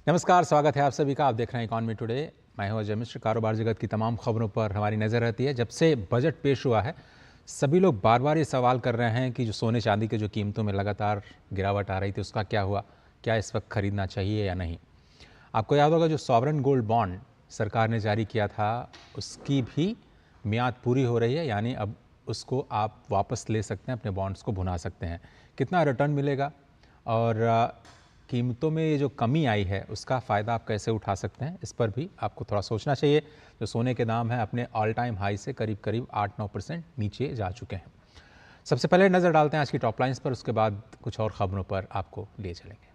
नमस्कार, स्वागत है आप सभी का। आप देख रहे हैं इकॉनमी टुडे। मैं हूं अजय मिश्र। कारोबार जगत की तमाम खबरों पर हमारी नज़र रहती है। जब से बजट पेश हुआ है, सभी लोग बार बार ये सवाल कर रहे हैं कि जो सोने चांदी के जो कीमतों में लगातार गिरावट आ रही थी, उसका क्या हुआ, क्या इस वक्त खरीदना चाहिए या नहीं। आपको याद होगा जो सॉवरेन गोल्ड बॉन्ड सरकार ने जारी किया था, उसकी भी मियाद पूरी हो रही है, यानी अब उसको आप वापस ले सकते हैं, अपने बॉन्ड्स को भुना सकते हैं। कितना रिटर्न मिलेगा और कीमतों में ये जो कमी आई है उसका फ़ायदा आप कैसे उठा सकते हैं, इस पर भी आपको थोड़ा सोचना चाहिए। जो सोने के दाम है अपने ऑल टाइम हाई से करीब करीब 8-9% नीचे जा चुके हैं। सबसे पहले नज़र डालते हैं आज की टॉप लाइन्स पर, उसके बाद कुछ और खबरों पर आपको ले चलेंगे।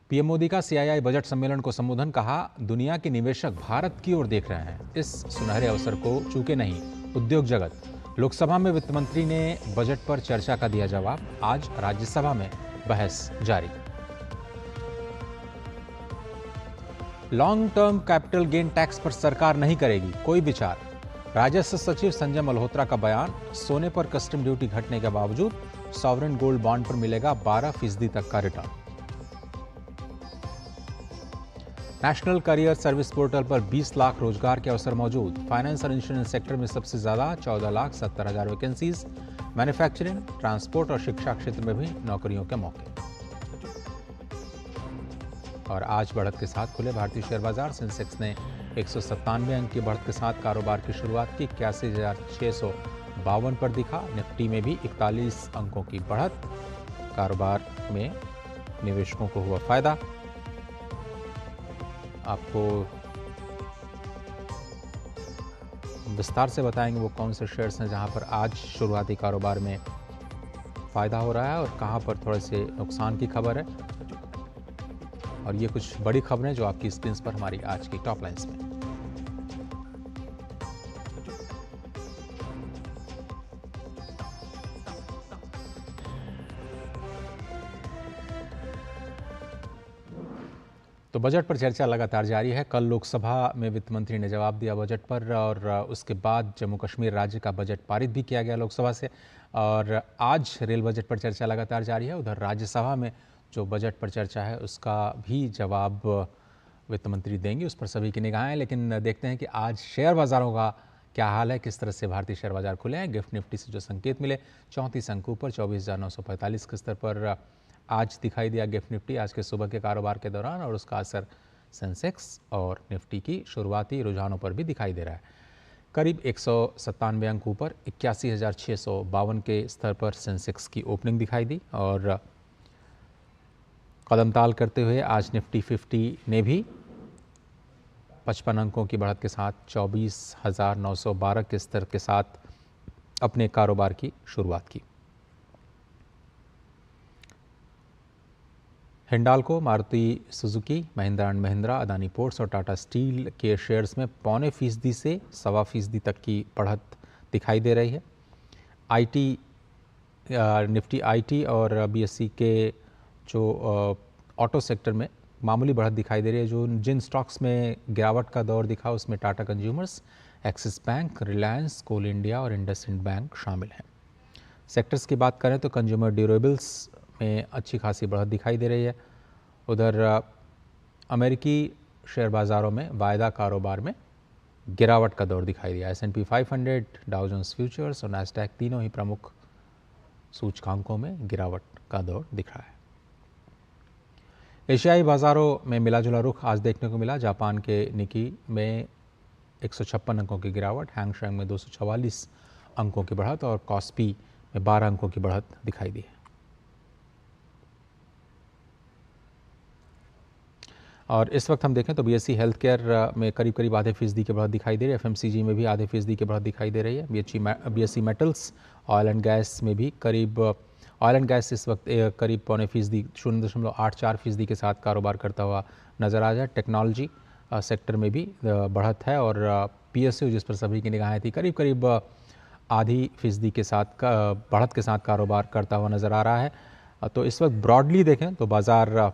पीएम मोदी का सीआईआई बजट सम्मेलन को संबोधन। कहा, दुनिया के निवेशक भारत की ओर देख रहे हैं, इस सुनहरे अवसर को चूके नहीं उद्योग जगत। लोकसभा में वित्त मंत्री ने बजट पर चर्चा का दिया जवाब। आज राज्यसभा में बहस जारी। Long term capital gain tax पर सरकार नहीं करेगी कोई विचार। राजस्व सचिव संजय मल्होत्रा का बयान। सोने पर कस्टम ड्यूटी घटने के बावजूद सॉवरेन गोल्ड बॉन्ड पर मिलेगा 12% तक का return. National career service portal पर 20 लाख रोजगार के अवसर मौजूद। फाइनेंस और इंश्योरेंस सेक्टर में सबसे ज्यादा 14,70,000 वैकेंसीज। मैन्युफैक्चरिंग, ट्रांसपोर्ट और शिक्षा क्षेत्र में भी नौकरियों के मौके। और आज बढ़त के साथ खुले भारतीय शेयर बाजार। सेंसेक्स ने 197 अंक की बढ़त के साथ कारोबार की शुरुआत की, 81,652 पर दिखा। निफ्टी में भी 41 अंकों की बढ़त। कारोबार में निवेशकों को हुआ फायदा। आपको विस्तार से बताएंगे वो कौन से शेयर्स हैं जहां पर आज शुरुआती कारोबार में फ़ायदा हो रहा है और कहां पर थोड़े से नुकसान की खबर है। और ये कुछ बड़ी खबरें जो आपकी स्क्रीन पर हमारी आज की टॉप लाइन्स में। तो बजट पर चर्चा लगातार जारी है। कल लोकसभा में वित्त मंत्री ने जवाब दिया बजट पर और उसके बाद जम्मू कश्मीर राज्य का बजट पारित भी किया गया लोकसभा से। और आज रेल बजट पर चर्चा लगातार जारी है। उधर राज्यसभा में जो बजट पर चर्चा है उसका भी जवाब वित्त मंत्री देंगे, उस पर सभी की निगाहें। लेकिन देखते हैं कि आज शेयर बाज़ारों का क्या हाल है, किस तरह से भारतीय शेयर बाजार खुले हैं। गिफ्ट निफ्टी से जो संकेत मिले 34 अंकों पर 24,945 के स्तर पर आज दिखाई दिया गिफ्ट निफ्टी आज के सुबह के कारोबार के दौरान, और उसका असर सेंसेक्स और निफ्टी की शुरुआती रुझानों पर भी दिखाई दे रहा है। करीब 197 अंक ऊपर 81,652 के स्तर पर सेंसेक्स की ओपनिंग दिखाई दी। और कदमताल करते हुए आज निफ्टी 50 ने भी 55 अंकों की बढ़त के साथ 24,912 के स्तर के साथ अपने कारोबार की शुरुआत की। Hindalco, Maruti Suzuki, Mahindra and Mahindra, Adani ports और टाटा स्टील के शेयर्स में 0.25% से 1.25% तक की बढ़त दिखाई दे रही है। आईटी, निफ्टी आईटी और बीएसई के जो ऑटो सेक्टर में मामूली बढ़त दिखाई दे रही है। जो जिन स्टॉक्स में गिरावट का दौर दिखा उसमें Tata consumers, Axis Bank, Reliance, Coal India और इंडसइंड बैंक शामिल हैं। सेक्टर्स की बात करें तो कंज्यूमर ड्यूरेबल्स में अच्छी खासी बढ़त दिखाई दे रही है। उधर अमेरिकी शेयर बाज़ारों में वायदा कारोबार में गिरावट का दौर दिखाई दिया। S&P 500, डाउ जोन्स फ्यूचर्स और नैस्डैक तीनों ही प्रमुख सूचकांकों में गिरावट का दौर दिख रहा है। एशियाई बाज़ारों में मिला-जुला रुख आज देखने को मिला। जापान के निकी में 156 अंकों की गिरावट, हैंगसेंग में 244 अंकों की बढ़त और कॉस्पी में 12 अंकों की बढ़त दिखाई दी है। और इस वक्त हम देखें तो बीएसई हेल्थ केयर में करीब करीब आधे फीसदी की बढ़त दिखाई दे रही है। एफएमसीजी में भी आधे फीसदी की बढ़त दिखाई दे रही है। BSE metals, oil and gas में भी करीब ऑयल एंड गैस इस वक्त करीब 0.25% 0.84% के साथ कारोबार करता हुआ नज़र आ जाए। टेक्नोलॉजी सेक्टर में भी बढ़त है और पीएसयू जिस पर सभी की निगाहें थी करीब करीब आधी फीसदी के साथ बढ़त के साथ कारोबार करता हुआ नज़र आ रहा है। तो इस वक्त ब्रॉडली देखें तो बाज़ार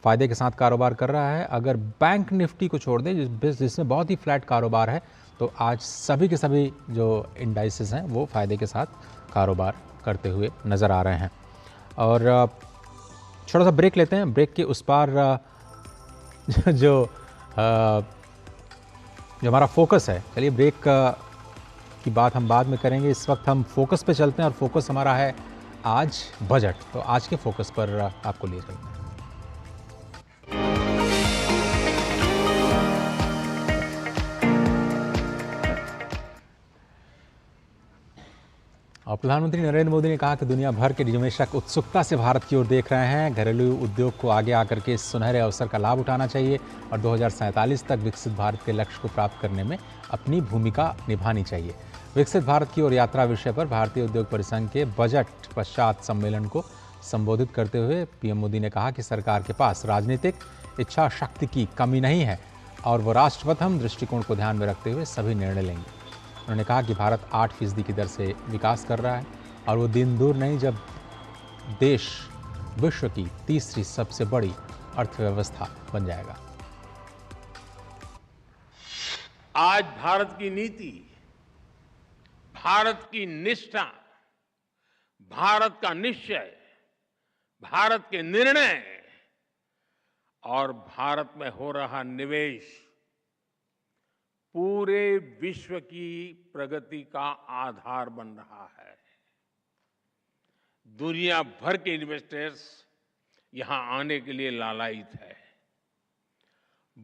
फ़ायदे के साथ कारोबार कर रहा है। अगर बैंक निफ्टी को छोड़ दें जिसमें बहुत ही फ्लैट कारोबार है, तो आज सभी के सभी जो इंडाइसेस हैं वो फ़ायदे के साथ कारोबार करते हुए नज़र आ रहे हैं। और छोटा सा ब्रेक लेते हैं। ब्रेक के उस पार जो हमारा फोकस है, चलिए ब्रेक की बात हम बाद में करेंगे। इस वक्त हम फोकस पे चलते हैं और फोकस हमारा है आज बजट। तो आज के फोकस पर आपको लिए चलते हैं। और प्रधानमंत्री नरेंद्र मोदी ने कहा कि दुनिया भर के निवेशक उत्सुकता से भारत की ओर देख रहे हैं। घरेलू उद्योग को आगे आकर के इस सुनहरे अवसर का लाभ उठाना चाहिए और 2047 तक विकसित भारत के लक्ष्य को प्राप्त करने में अपनी भूमिका निभानी चाहिए। विकसित भारत की ओर यात्रा विषय पर भारतीय उद्योग परिसंघ के बजट पश्चात सम्मेलन को संबोधित करते हुए पीएम मोदी ने कहा कि सरकार के पास राजनीतिक इच्छा शक्ति की कमी नहीं है और वो राष्ट्रप्रथम दृष्टिकोण को ध्यान में रखते हुए सभी निर्णय लेंगे। उन्होंने कहा कि भारत 8% की दर से विकास कर रहा है और वो दिन दूर नहीं जब देश विश्व की तीसरी सबसे बड़ी अर्थव्यवस्था बन जाएगा। आज भारत की नीति, भारत की निष्ठा, भारत का निश्चय, भारत के निर्णय और भारत में हो रहा निवेश पूरे विश्व की प्रगति का आधार बन रहा है। दुनिया भर के इन्वेस्टर्स यहां आने के लिए लालायित है।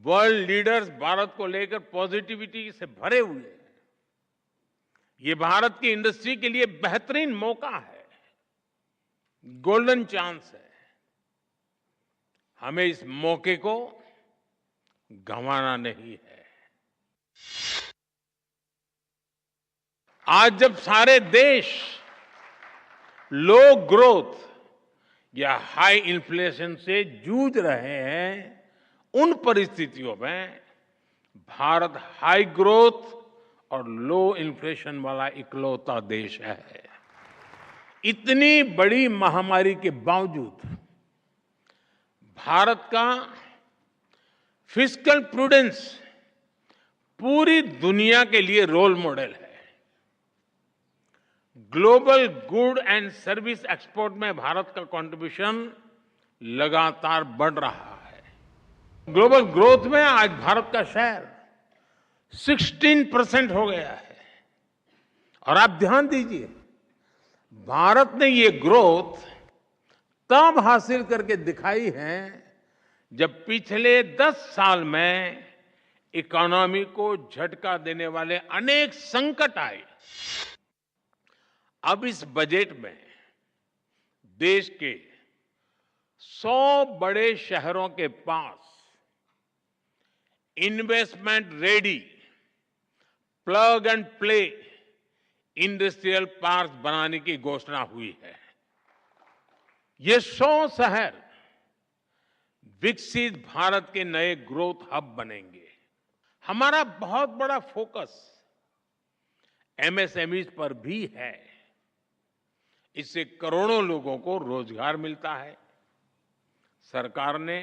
वर्ल्ड लीडर्स भारत को लेकर पॉजिटिविटी से भरे हुए हैं। ये भारत की इंडस्ट्री के लिए बेहतरीन मौका है, गोल्डन चांस है। हमें इस मौके को गंवाना नहीं है। आज जब सारे देश लो ग्रोथ या हाई इन्फ्लेशन से जूझ रहे हैं, उन परिस्थितियों में भारत हाई ग्रोथ और लो इन्फ्लेशन वाला इकलौता देश है। इतनी बड़ी महामारी के बावजूद भारत का फिस्कल प्रूडेंस पूरी दुनिया के लिए रोल मॉडल है। Global good and service export में भारत का कंट्रीब्यूशन लगातार बढ़ रहा है। ग्लोबल ग्रोथ में आज भारत का शेयर 16% हो गया है। और आप ध्यान दीजिए, भारत ने ये ग्रोथ तब हासिल करके दिखाई है जब पिछले 10 साल में इकोनॉमी को झटका देने वाले अनेक संकट आए। अब इस बजट में देश के 100 बड़े शहरों के पास investment ready plug and play industrial park बनाने की घोषणा हुई है। ये 100 शहर विकसित भारत के नए ग्रोथ हब बनेंगे। हमारा बहुत बड़ा फोकस एमएसएमई पर भी है। इससे करोड़ों लोगों को रोजगार मिलता है। सरकार ने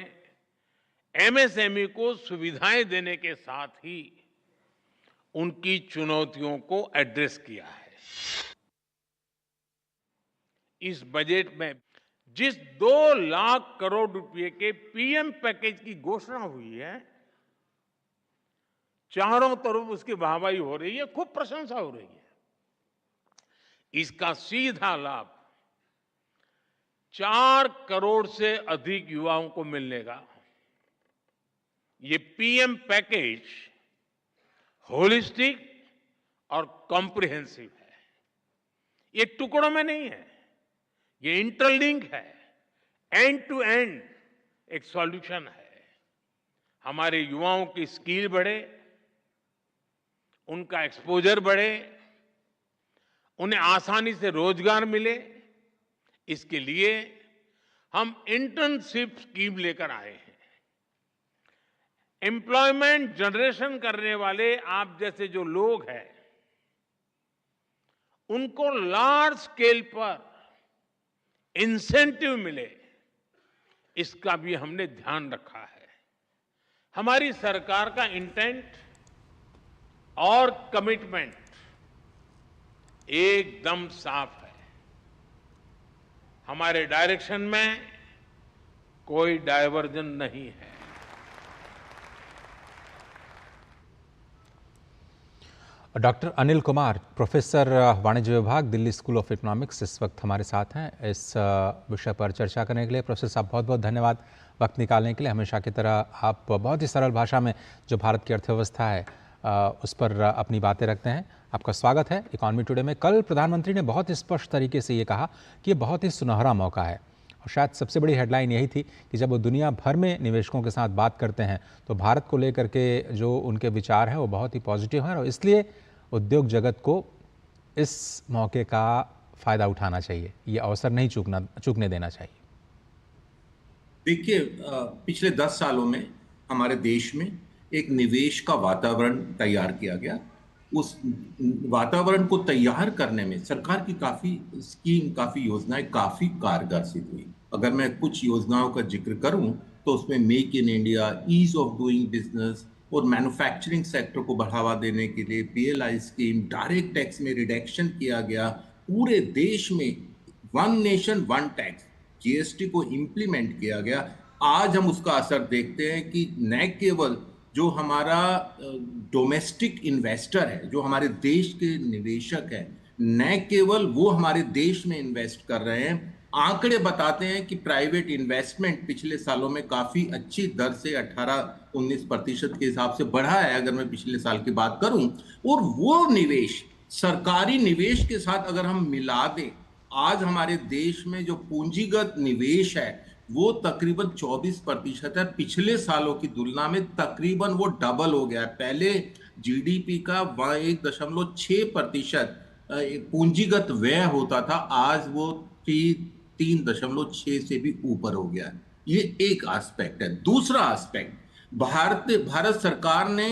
एमएसएमई को सुविधाएं देने के साथ ही उनकी चुनौतियों को एड्रेस किया है। इस बजट में जिस 2 लाख करोड़ रुपए के पीएम पैकेज की घोषणा हुई है, चारों तरफ उसकी वाहवाही हो रही है, खूब प्रशंसा हो रही है। इसका सीधा लाभ 4 करोड़ से अधिक युवाओं को मिलने का। ये पीएम पैकेज होलिस्टिक और कॉम्प्रिहेंसिव है। ये टुकड़ों में नहीं है, ये इंटरलिंक है, एंड टू एंड एक सॉल्यूशन है। हमारे युवाओं की स्किल बढ़े, उनका एक्सपोजर बढ़े, उन्हें आसानी से रोजगार मिले, इसके लिए हम इंटर्नशिप स्कीम लेकर आए हैं। एम्प्लॉयमेंट जनरेशन करने वाले आप जैसे जो लोग हैं, उनको लार्ज स्केल पर इंसेंटिव मिले, इसका भी हमने ध्यान रखा है। हमारी सरकार का इंटेंट और कमिटमेंट एकदम साफ है। हमारे डायरेक्शन में कोई डायवर्जन नहीं है। डॉक्टर अनिल कुमार, प्रोफेसर वाणिज्य विभाग, दिल्ली स्कूल ऑफ इकोनॉमिक्स, इस वक्त हमारे साथ हैं इस विषय पर चर्चा करने के लिए। प्रोफेसर साहब, बहुत बहुत धन्यवाद वक्त निकालने के लिए। हमेशा की तरह आप बहुत ही सरल भाषा में जो भारत की अर्थव्यवस्था है उस पर अपनी बातें रखते हैं। आपका स्वागत है इकॉनमी टुडे में। कल प्रधानमंत्री ने बहुत स्पष्ट तरीके से ये कहा कि ये बहुत ही सुनहरा मौका है, और शायद सबसे बड़ी हेडलाइन यही थी कि जब वो दुनिया भर में निवेशकों के साथ बात करते हैं तो भारत को लेकर के जो उनके विचार हैं वो बहुत ही पॉजिटिव हैं, और इसलिए उद्योग जगत को इस मौके का फ़ायदा उठाना चाहिए, ये अवसर नहीं चूकने देना चाहिए। देखिए, पिछले 10 सालों में हमारे देश में एक निवेश का वातावरण तैयार किया गया। उस वातावरण को तैयार करने में सरकार की काफ़ी योजनाएं काफ़ी कारगर सिद्ध हुई। अगर मैं कुछ योजनाओं का जिक्र करूं तो उसमें make in India, ease of doing business और मैन्युफैक्चरिंग सेक्टर को बढ़ावा देने के लिए पीएलआई स्कीम, डायरेक्ट टैक्स में रिडक्शन किया गया। पूरे देश में one nation one tax GST को इंप्लीमेंट किया गया। आज हम उसका असर देखते हैं कि न केवल जो हमारा डोमेस्टिक इन्वेस्टर है, जो हमारे देश के निवेशक है, न केवल वो हमारे देश में इन्वेस्ट कर रहे हैं, आंकड़े बताते हैं कि प्राइवेट इन्वेस्टमेंट पिछले सालों में काफी अच्छी दर से 18-19% के हिसाब से बढ़ा है, अगर मैं पिछले साल की बात करूं। और वो निवेश, सरकारी निवेश के साथ अगर हम मिला दें, आज हमारे देश में जो पूंजीगत निवेश है वो तकरीबन 24% है। पिछले सालों की तुलना में तकरीबन वो डबल हो गया है। पहले जीडीपी का 1.6% पूंजीगत व्यय होता था, आज वो 3.6 से भी ऊपर हो गया है। ये एक एस्पेक्ट है। दूसरा एस्पेक्ट, भारत सरकार ने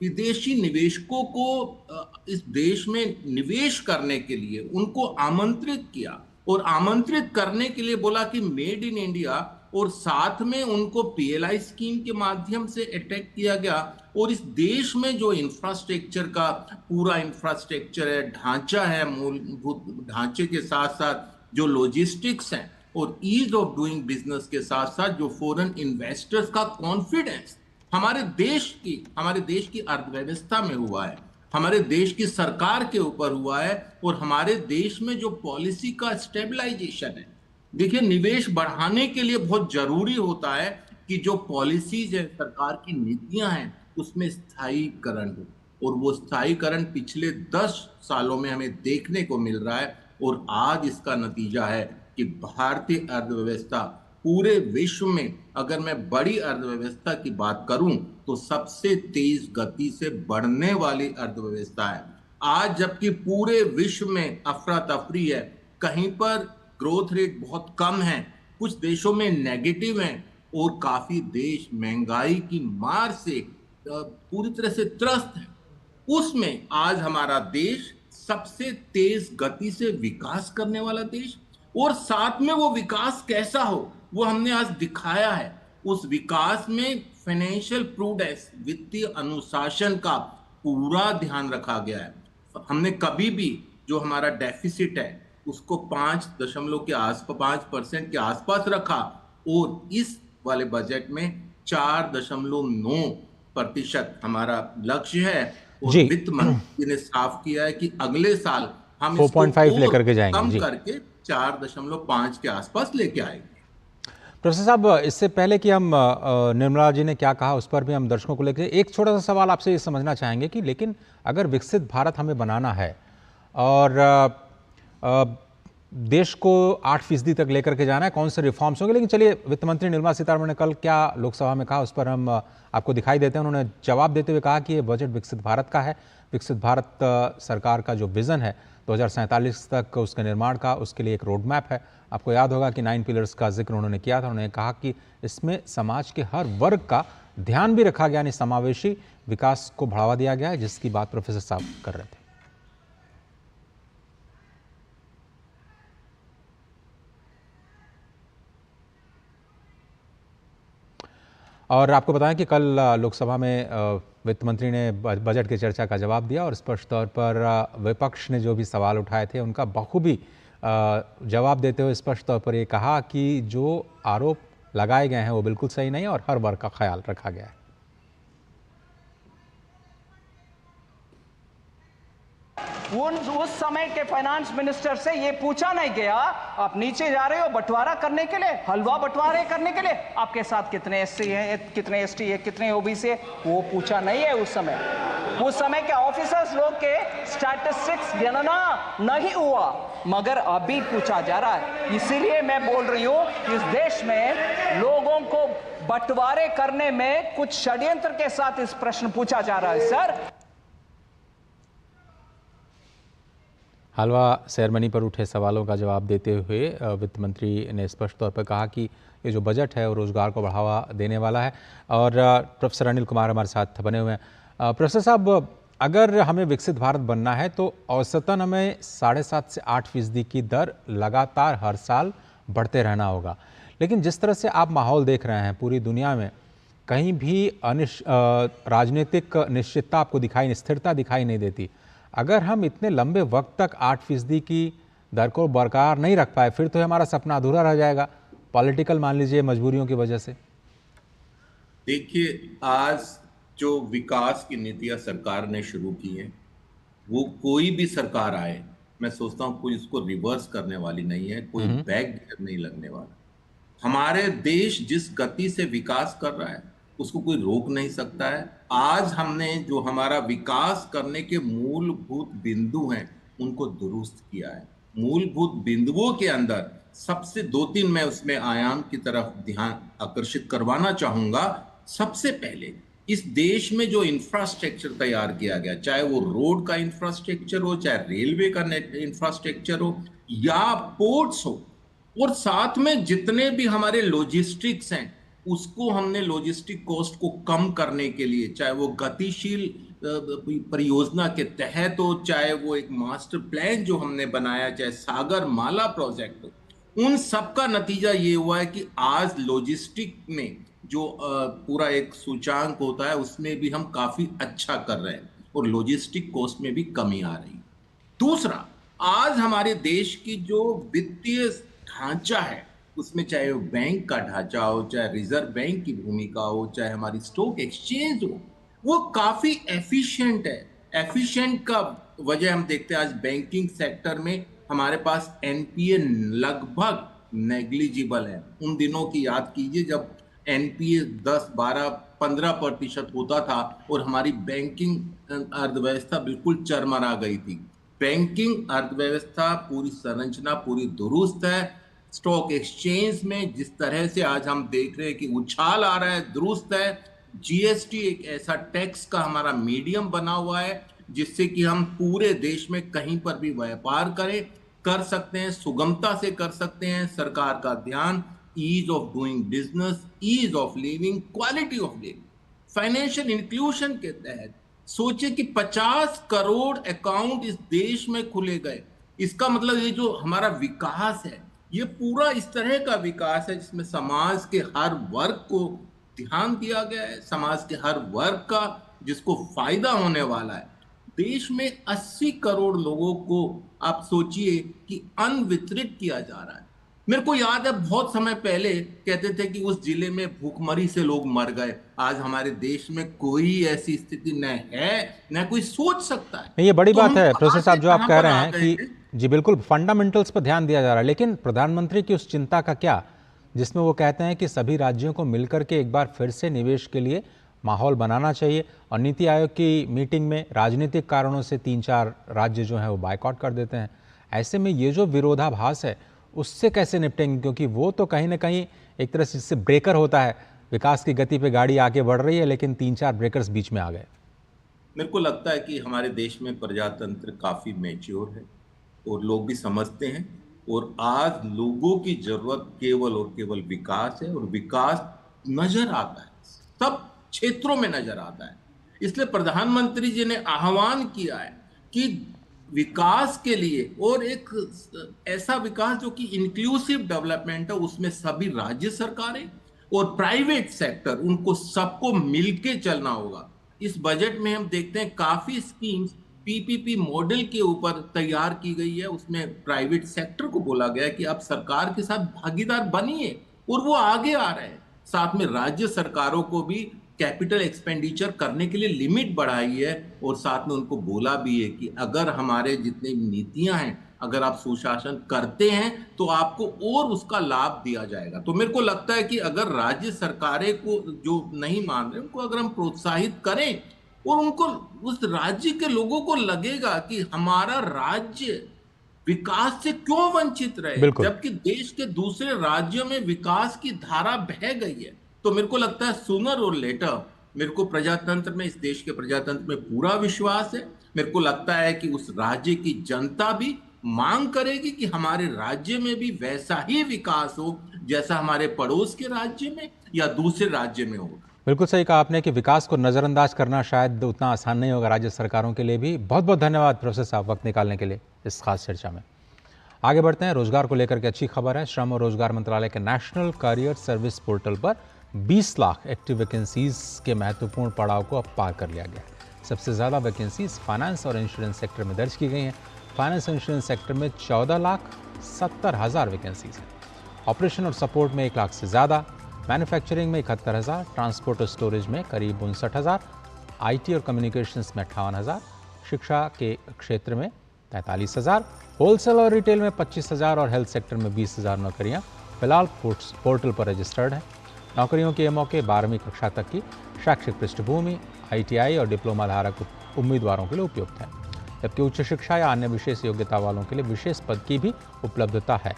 विदेशी निवेशकों को इस देश में निवेश करने के लिए उनको आमंत्रित किया, और आमंत्रित करने के लिए बोला कि मेड इन इंडिया, और साथ में उनको पीएलआई स्कीम के माध्यम से अटैक किया गया। और इस देश में जो इंफ्रास्ट्रक्चर का पूरा इंफ्रास्ट्रक्चर है, ढांचा है, मूलभूत ढांचे के साथ साथ जो लॉजिस्टिक्स हैं और ईज ऑफ डूइंग बिजनेस के साथ साथ जो फॉरेन इन्वेस्टर्स का कॉन्फिडेंस हमारे देश की अर्थव्यवस्था में हुआ है, हमारे देश की सरकार के ऊपर हुआ है, और हमारे देश में जो पॉलिसी का स्टेबलाइजेशन है। देखिए, निवेश बढ़ाने के लिए बहुत जरूरी होता है कि जो पॉलिसीज है, सरकार की नीतियां हैं, उसमें स्थायीकरण हो, और वो स्थायीकरण पिछले 10 सालों में हमें देखने को मिल रहा है। और आज इसका नतीजा है कि भारतीय अर्थव्यवस्था पूरे विश्व में, अगर मैं बड़ी अर्थव्यवस्था की बात करूं, तो सबसे तेज गति से बढ़ने वाली अर्थव्यवस्था है आज। जबकि पूरे विश्व में अफरा तफरी है, कहीं पर ग्रोथ रेट बहुत कम है, कुछ देशों में नेगेटिव है, और काफी देश महंगाई की मार से पूरी तरह से त्रस्त है। उसमें आज हमारा देश सबसे तेज गति से विकास करने वाला देश, और साथ में वो विकास कैसा हो वो हमने आज दिखाया है। उस विकास में फाइनेंशियल प्रूडेंस, वित्तीय अनुशासन का पूरा ध्यान रखा गया है। हमने कभी भी जो हमारा डेफिसिट है उसको 5% के आसपास रखा, और इस वाले बजट में 4.9% हमारा लक्ष्य है। और वित्त मंत्री ने साफ किया है कि अगले साल हम 4.5 लेकर के जाएंगे, कम करके 4.5 के आसपास लेके आएंगे। प्रोफेसर साहब, इससे पहले कि हम निर्मला जी ने क्या कहा उस पर भी हम दर्शकों को लेकर एक छोटा सा सवाल आपसे ये समझना चाहेंगे कि लेकिन अगर विकसित भारत हमें बनाना है और देश को 8% तक लेकर के जाना है, कौन से रिफॉर्म्स होंगे? लेकिन चलिए, वित्त मंत्री निर्मला सीतारमण ने कल क्या लोकसभा में कहा उस पर हम आपको दिखाई देते हैं। उन्होंने जवाब देते हुए कहा कि ये बजट विकसित भारत का है। विकसित भारत सरकार का जो विज़न है 2047 तक उसके निर्माण का, उसके लिए एक रोड मैप है। आपको याद होगा कि 9 पिलर्स का जिक्र उन्होंने किया था। उन्होंने कहा कि इसमें समाज के हर वर्ग का ध्यान भी रखा गया, यानी समावेशी विकास को बढ़ावा दिया गया है, जिसकी बात प्रोफेसर साहब कर रहे थे। और आपको बताएं कि कल लोकसभा में वित्त मंत्री ने बजट की चर्चा का जवाब दिया, और स्पष्ट तौर पर विपक्ष ने जो भी सवाल उठाए थे उनका बखूबी जवाब देते हुए स्पष्ट तौर पर ये कहा कि जो आरोप लगाए गए हैं वो बिल्कुल सही नहीं है और हर वर्ग का ख्याल रखा गया है। उस समय के फाइनेंस मिनिस्टर से ये पूछा नहीं गया आप नीचे जा रहे हो बंटवारा करने के लिए, हलवा बंटवारे करने के लिए, आपके साथ कितने एससी हैं, कितने एसटी है, कितने ओबीसी है, वो पूछा नहीं है। उस समय के ऑफिसर्स लोग के स्टैटिस्टिक्स गणना नहीं हुआ, मगर अभी पूछा जा रहा है। इसीलिए मैं बोल रही हूं इस देश में लोगों को बंटवारे करने में कुछ षड्यंत्र के साथ इस प्रश्न पूछा जा रहा है। सर, हलवा सेरेमनी पर उठे सवालों का जवाब देते हुए वित्त मंत्री ने स्पष्ट तौर पर कहा कि ये जो बजट है वो रोजगार को बढ़ावा देने वाला है। और प्रोफेसर अनिल कुमार हमारे साथ बने हुए हैं। प्रोफेसर साहब, अगर हमें विकसित भारत बनना है तो औसतन हमें 7.5 से 8% की दर लगातार हर साल बढ़ते रहना होगा। लेकिन जिस तरह से आप माहौल देख रहे हैं पूरी दुनिया में, कहीं भी राजनीतिक निश्चितता आपको स्थिरता दिखाई नहीं देती। अगर हम इतने लंबे वक्त तक 8% की दर को बरकरार नहीं रख पाए, फिर तो हमारा सपना अधूरा रह जाएगा, पॉलिटिकल मान लीजिए मजबूरियों की वजह से। देखिए, आज जो विकास की नीतियां सरकार ने शुरू की हैं, वो कोई भी सरकार आए, मैं सोचता हूं कोई इसको रिवर्स करने वाली नहीं है, कोई बैक गियर नहीं लगने वाला। हमारे देश जिस गति से विकास कर रहा है उसको कोई रोक नहीं सकता है। आज हमने जो हमारा विकास करने के मूलभूत बिंदु हैं उनको दुरुस्त किया है। मूलभूत बिंदुओं के अंदर सबसे 2-3 मैं उसमें आयाम की तरफ ध्यान आकर्षित करवाना चाहूंगा। सबसे पहले इस देश में जो इंफ्रास्ट्रक्चर तैयार किया गया, चाहे वो रोड का इंफ्रास्ट्रक्चर हो, चाहे रेलवे का इंफ्रास्ट्रक्चर हो या पोर्ट्स हो, और साथ में जितने भी हमारे लॉजिस्टिक्स हैं उसको हमने लॉजिस्टिक कॉस्ट को कम करने के लिए, चाहे वो गतिशील परियोजना के तहत हो, चाहे वो एक मास्टर प्लान जो हमने बनाया, चाहे सागर माला प्रोजेक्ट हो, उन सब का नतीजा ये हुआ है कि आज लॉजिस्टिक में जो पूरा एक सूचांक होता है उसमें भी हम काफी अच्छा कर रहे हैं और लॉजिस्टिक कॉस्ट में भी कमी आ रही है। दूसरा, आज हमारे देश की जो वित्तीय ढांचा है उसमें चाहे वो बैंक का ढांचा हो, चाहे रिजर्व बैंक की भूमिका हो, चाहे हमारी स्टॉक एक्सचेंज हो, वो काफी एफिशिएंट है। एफिशिएंट का वजह हम देखते हैं आज बैंकिंग सेक्टर में हमारे पास एनपीए लगभग नेग्लिजिबल है। उन दिनों की याद कीजिए जब एनपीए 10, 12, 15% होता था और हमारी बैंकिंग अर्थव्यवस्था बिल्कुल चरमरा गई थी। बैंकिंग अर्थव्यवस्था पूरी संरचना पूरी दुरुस्त है। स्टॉक एक्सचेंज में जिस तरह से आज हम देख रहे हैं कि उछाल आ रहा है, दुरुस्त है। जीएसटी एक ऐसा टैक्स का हमारा मीडियम बना हुआ है जिससे कि हम पूरे देश में कहीं पर भी व्यापार कर सकते हैं, सुगमता से कर सकते हैं। सरकार का ध्यान ease of doing business, ease of living, quality of living, financial inclusion के तहत सोचे कि 50 करोड़ अकाउंट इस देश में खुले गए। इसका मतलब ये जो हमारा विकास है ये पूरा इस तरह का विकास है जिसमें समाज के हर वर्ग को ध्यान दिया गया है, समाज के हर वर्ग का जिसको फायदा होने वाला है। देश में 80 करोड़ लोगों को आप सोचिए कि अन्न वितरित किया जा रहा है। मेरे को याद है बहुत समय पहले कहते थे कि उस जिले में भूखमरी से लोग मर गए। आज हमारे देश में कोई ऐसी स्थिति न है न कोई सोच सकता है। ये बड़ी बात है प्रोफेसर साहब जो आप कह रहे हैं कि जी बिल्कुल फंडामेंटल्स पर ध्यान दिया जा रहा है, लेकिन प्रधानमंत्री की उस चिंता का क्या जिसमें वो कहते हैं कि सभी राज्यों को मिलकर के एक बार फिर से निवेश के लिए माहौल बनाना चाहिए और नीति आयोग की मीटिंग में राजनीतिक कारणों से 3-4 राज्य जो हैं वो बायकॉट कर देते हैं। ऐसे में ये जो विरोधाभास है उससे कैसे निपटेंगे, क्योंकि वो तो कहीं ना कहीं एक तरह से इससे ब्रेकर होता है। विकास की गति पे गाड़ी आगे बढ़ रही है लेकिन 3-4 ब्रेकर्स बीच में आ गए। मेरे को लगता है कि हमारे देश में प्रजातंत्र काफी मैच्योर है और लोग भी समझते हैं और आज लोगों की जरूरत केवल और केवल विकास है और विकास नजर आता है, सब क्षेत्रों में नजर आता है। इसलिए प्रधानमंत्री जी ने आह्वान किया है कि विकास के लिए और एक ऐसा विकास जो कि इंक्लूसिव डेवलपमेंट है, उसमें सभी राज्य सरकारें और प्राइवेट सेक्टर उनको सबको मिलके चलना होगा। इस बजट में हम देखते हैं काफी स्कीम्स पीपीपी मॉडल के ऊपर तैयार की गई है। उसमें प्राइवेट सेक्टर को बोला गया है कि आप सरकार के साथ भागीदार बनिए और वो आगे आ रहे हैं। साथ में राज्य सरकारों को भी कैपिटल एक्सपेंडिचर करने के लिए लिमिट बढ़ाई है, और साथ में उनको बोला भी है कि अगर हमारे जितनी नीतियां हैं, अगर आप सुशासन करते हैं तो आपको और उसका लाभ दिया जाएगा। तो मेरे को लगता है कि अगर राज्य सरकारें को जो नहीं मान रहे उनको अगर हम प्रोत्साहित करें, और उनको उस राज्य के लोगों को लगेगा कि हमारा राज्य विकास से क्यों वंचित रहे, बिल्कुल। जबकि देश के दूसरे राज्यों में विकास की धारा बह गई है, तो मेरे को लगता है सूनर और लेटर, मेरे को प्रजातंत्र में, इस देश के प्रजातंत्र में पूरा विश्वास है। मेरे को लगता है कि उस राज्य की जनता भी मांग करेगी कि हमारे राज्य में भी वैसा ही विकास हो जैसा हमारे पड़ोस के राज्य में या दूसरे राज्य में होगा। बिल्कुल सही कहा आपने कि विकास को नज़रअंदाज करना शायद उतना आसान नहीं होगा राज्य सरकारों के लिए भी। बहुत बहुत धन्यवाद प्रोफेसर साहब वक्त निकालने के लिए इस खास चर्चा में। आगे बढ़ते हैं, रोजगार को लेकर के अच्छी खबर है। श्रम और रोजगार मंत्रालय के नेशनल करियर सर्विस पोर्टल पर 20 लाख एक्टिव वैकेंसीज के महत्वपूर्ण पड़ाव को अब पार कर लिया गया है। सबसे ज़्यादा वैकेंसीज फाइनेंस और इंश्योरेंस सेक्टर में दर्ज की गई हैं। फाइनेंस और इंश्योरेंस सेक्टर में 14,70,000 वैकेंसीज हैं। ऑपरेशन और सपोर्ट में 1 लाख से ज़्यादा, मैन्युफैक्चरिंग में 71,000, ट्रांसपोर्ट और स्टोरेज में करीब 59,000, IT और कम्युनिकेशंस में 58,000, शिक्षा के क्षेत्र में 43,000, होलसेल और रिटेल में 25,000 और हेल्थ सेक्टर में 20,000 नौकरियां फिलहाल पोर्टल पर रजिस्टर्ड हैं। नौकरियों के ये मौके 12वीं कक्षा तक की शैक्षिक पृष्ठभूमि, ITI और डिप्लोमा धारक उम्मीदवारों के लिए उपयुक्त हैं, जबकि उच्च शिक्षा या अन्य विशेष योग्यता वालों के लिए विशेष पद की भी उपलब्धता है।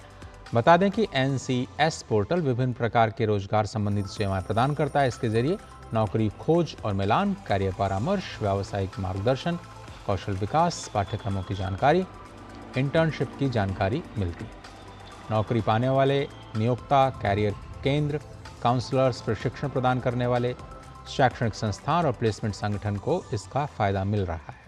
बता दें कि NCS पोर्टल विभिन्न प्रकार के रोजगार संबंधित सेवाएं प्रदान करता है। इसके जरिए नौकरी खोज और मिलान, कैरियर परामर्श, व्यावसायिक मार्गदर्शन, कौशल विकास, पाठ्यक्रमों की जानकारी, इंटर्नशिप की जानकारी मिलती है। नौकरी पाने वाले नियोक्ता, कैरियर केंद्र, काउंसलर्स, प्रशिक्षण प्रदान करने वाले शैक्षणिक संस्थान और प्लेसमेंट संगठन को इसका फायदा मिल रहा है।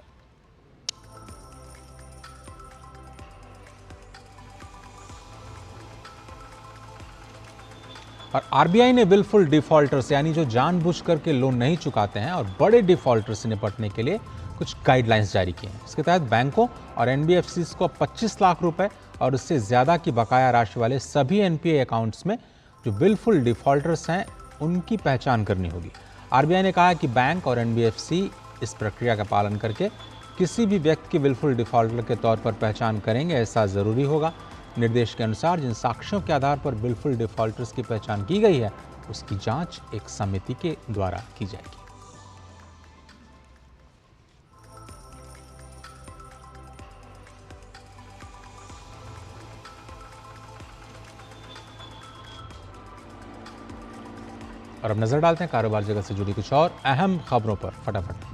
और RBI ने विलफुल डिफॉल्टर्स यानी जो जानबूझ करके लोन नहीं चुकाते हैं और बड़े डिफॉल्टर से निपटने के लिए कुछ गाइडलाइंस जारी किए हैं। इसके तहत बैंकों और NBFCs को 25 लाख रुपए और उससे ज़्यादा की बकाया राशि वाले सभी NPA अकाउंट्स में जो विलफुल डिफॉल्टर्स हैं उनकी पहचान करनी होगी। RBI ने कहा है कि बैंक और NBFC इस प्रक्रिया का पालन करके किसी भी व्यक्ति की विलफुल डिफॉल्टर के तौर पर पहचान करेंगे, ऐसा ज़रूरी होगा। निर्देश के अनुसार जिन साक्ष्यों के आधार पर विलफुल डिफॉल्टर्स की पहचान की गई है उसकी जांच एक समिति के द्वारा की जाएगी। और अब नजर डालते हैं कारोबार जगत से जुड़ी कुछ और अहम खबरों पर फटाफट।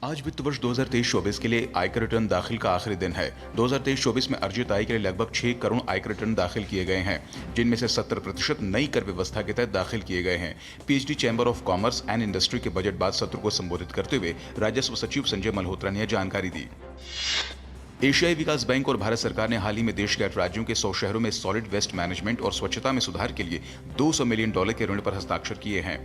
आज वित्त वर्ष 2023-24 के लिए आयकर रिटर्न दाखिल का आखिरी दिन है। 2023-24 में अर्जित आय के लिए लगभग 6 करोड़ आयकर रिटर्न दाखिल किए गए हैं, जिनमें से 70% नई कर व्यवस्था के तहत दाखिल किए गए हैं। PhD chamber of commerce and industry के बजट बाद सत्र को संबोधित करते हुए राजस्व सचिव संजय मल्होत्रा ने यह जानकारी दी। एशियाई विकास बैंक और भारत सरकार ने हाल ही में देश के 8 राज्यों के 100 शहरों में सॉलिड वेस्ट मैनेजमेंट और स्वच्छता में सुधार के लिए $200 मिलियन के ऋण पर हस्ताक्षर किए हैं।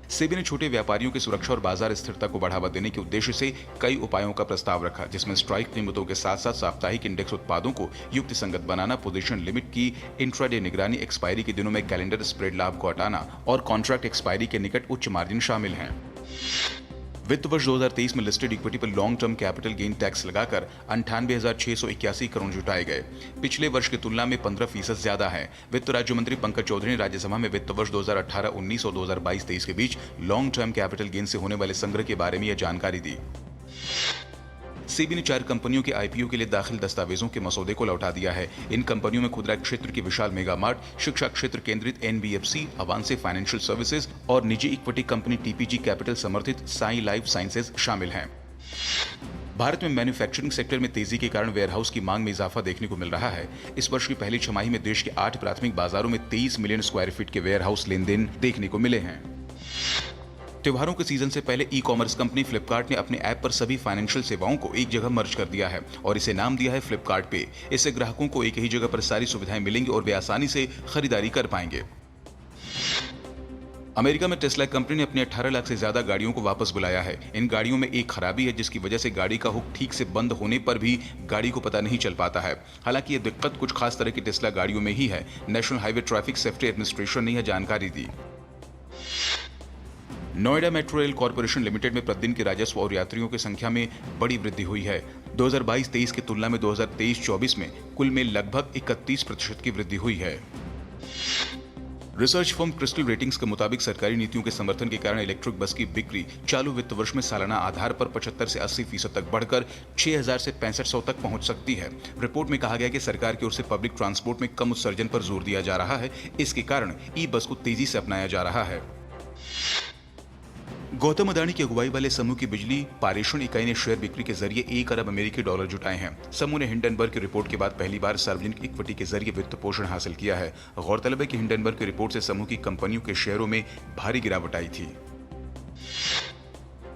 सेबी ने छोटे व्यापारियों की सुरक्षा और बाजार स्थिरता को बढ़ावा देने के उद्देश्य से कई उपायों का प्रस्ताव रखा, जिसमें स्ट्राइक कीमतों के साथ साथ साप्ताहिक इंडेक्स उत्पादों को युक्तिसंगत बनाना, पोजीशन लिमिट की इंट्राडे निगरानी, एक्सपायरी के दिनों में कैलेंडर स्प्रेड लाभ को हटाना और कॉन्ट्रैक्ट एक्सपायरी के निकट उच्च मार्जिन शामिल हैं। वित्त वर्ष 2023 में लिस्टेड इक्विटी पर long term capital gain tax लगाकर 98,681 करोड़ जुटाए गए। पिछले वर्ष की तुलना में 15% ज्यादा है। वित्त राज्य मंत्री पंकज चौधरी ने राज्यसभा में वित्त वर्ष 2018-19 और 2022-23 के बीच लॉन्ग टर्म कैपिटल गेन से होने वाले संग्रह के बारे में यह जानकारी दी। सेबी ने 4 कंपनियों के IPO के लिए दाखिल दस्तावेजों के मसौदे को लौटा दिया है। इन कंपनियों में खुदरा क्षेत्र की विशाल मेगा मार्ट, शिक्षा क्षेत्र केंद्रित NBFC, अवांसे फाइनेंशियल सर्विसेज और निजी इक्विटी कंपनी TPG कैपिटल समर्थित साई लाइफ साइंसेज शामिल हैं। भारत में मैन्युफैक्चरिंग सेक्टर में तेजी के कारण वेयरहाउस की मांग में इजाफा देखने को मिल रहा है। इस वर्ष की पहली छमाही में देश के 8 प्राथमिक बाजारों में 23 मिलियन स्क्वायर फीट के वेयरहाउस लेन देन देखने को मिले हैं। त्योहारों के सीजन से पहले ई-कॉमर्स कंपनी फ्लिपकार्ट ने अपने ऐप पर सभी फाइनेंशियल सेवाओं को एक जगह मर्ज कर दिया है और इसे नाम दिया है फ्लिपकार्ट पे। इससे ग्राहकों को एक ही जगह पर सारी सुविधाएं मिलेंगी और वे आसानी से खरीदारी कर पाएंगे। अमेरिका में टेस्ला कंपनी ने अपनी 18 लाख से ज्यादा गाड़ियों को वापस बुलाया है। इन गाड़ियों में एक खराबी है जिसकी वजह से गाड़ी का हुक ठीक से बंद होने पर भी गाड़ी को पता नहीं चल पाता है। हालांकि ये दिक्कत कुछ खास तरह की टेस्ला गाड़ियों में ही है। National Highway Traffic Safety Administration ने यह जानकारी दी। Noida Metro Rail Corporation Limited में प्रतिदिन के राजस्व और यात्रियों की संख्या में बड़ी वृद्धि हुई है। 2022-23 की तुलना में 2023-24 में कुल में लगभग 31% की वृद्धि हुई है। रिसर्च फर्म क्रिस्टल रेटिंग्स के मुताबिक सरकारी नीतियों के समर्थन के कारण इलेक्ट्रिक बस की बिक्री चालू वित्त वर्ष में सालाना आधार पर 75 से 80% तक बढ़कर 6000 से 6500 तक पहुंच सकती है। रिपोर्ट में कहा गया कि सरकार की ओर से पब्लिक ट्रांसपोर्ट में कम उत्सर्जन पर जोर दिया जा रहा है। इसके कारण ई बस को तेजी से अपनाया जा रहा है। गौतम अडानी की अगुवाई वाले समूह की बिजली पारेषण इकाई ने शेयर बिक्री के जरिए $1 अरब जुटाए हैं। समूह ने हिंडनबर्ग की रिपोर्ट के बाद पहली बार सार्वजनिक इक्विटी के जरिए वित्त पोषण हासिल किया है। गौरतलब है कि हिंडनबर्ग की रिपोर्ट से समूह की कंपनियों के शेयरों में भारी गिरावट आई थी।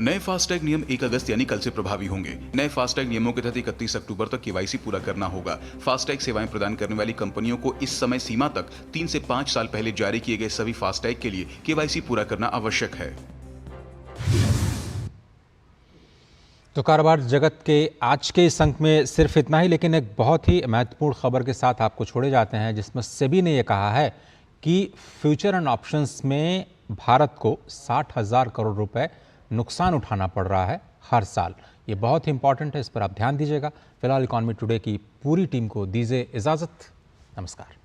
नए फास्टैग नियम 1 अगस्त यानी कल से प्रभावी होंगे। नए फास्टैग नियमों के तहत 31 अक्टूबर तक केवाईसी पूरा करना होगा। फास्टैग सेवाएं प्रदान करने वाली कंपनियों को इस समय सीमा तक 3 से 5 साल पहले जारी किए गए सभी फास्टैग के लिए केवाईसी पूरा करना आवश्यक है। तो कारोबार जगत के आज के इस अंक में सिर्फ इतना ही, लेकिन एक बहुत ही महत्वपूर्ण खबर के साथ आपको छोड़े जाते हैं, जिसमें सेबी ने यह कहा है कि फ्यूचर एंड ऑप्शंस में भारत को 60,000 करोड़ रुपए नुकसान उठाना पड़ रहा है हर साल। ये बहुत ही इंपॉर्टेंट है, इस पर आप ध्यान दीजिएगा। फिलहाल इकॉनमी टुडे की पूरी टीम को दीजिए इजाज़त। नमस्कार।